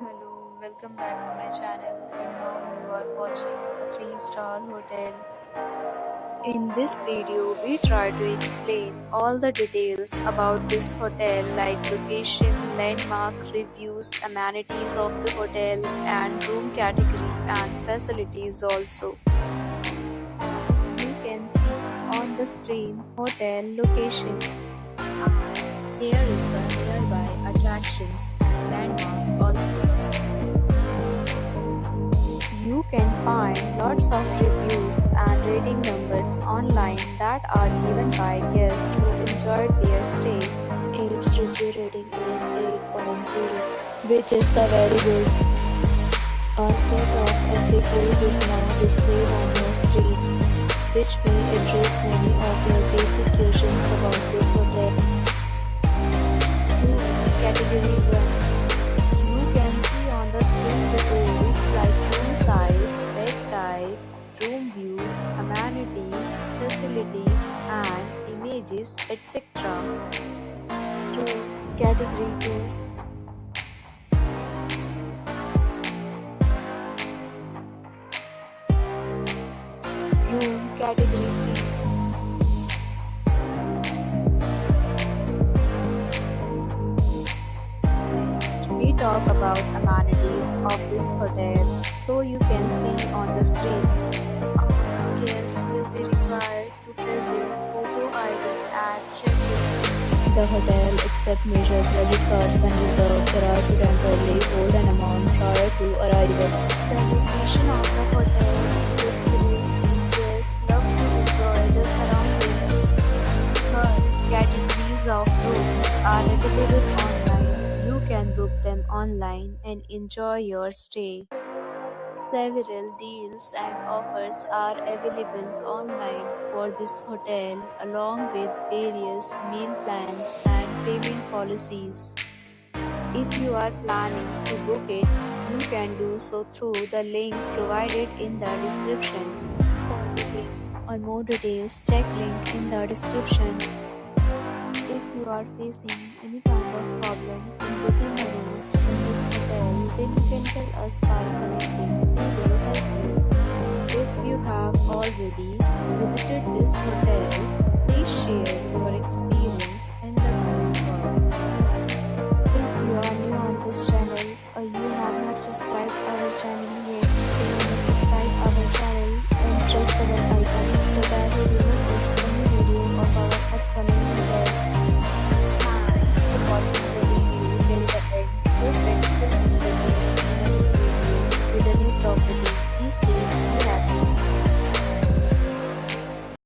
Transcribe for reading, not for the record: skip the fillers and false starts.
Hello, welcome back to my channel, and now you are watching a 3-star hotel. In this video, we try to explain all the details about this hotel like location, landmark, reviews, amenities of the hotel, and room category and facilities also. As you can see on the screen, hotel location. Here is the nearby attractions and landmark also. You can find lots of reviews and rating numbers online that are given by guests who enjoyed their stay. Its review rating is 8.0, which is the very good. A set of FAQs is now displayed on your screen, which may address many of your basic questions about this hotel. Category 1. You can see on the screen details like room size, bed type, room view, amenities, facilities, and images, etc. 2. Category 2. Room category 3. We talk about amenities of this hotel, so you can see on the screen. Guests will be required to present photo ID and check-in. The hotel accepts major credit cards and reserves the right to temporarily hold an amount prior to arrival. The location of the hotel is excellent. Guests love to enjoy the surroundings. Third, categories of rooms are available online. You can book them online and enjoy your stay. Several deals and offers are available online for this hotel, along with various meal plans and payment policies. If you are planning to book it, you can do so through the link provided in the description. For booking or more details, check link in the description. If you are facing any kind of problem in booking a room in this hotel, then you can tell us by commenting. We will help you. If you have already visited this hotel, please share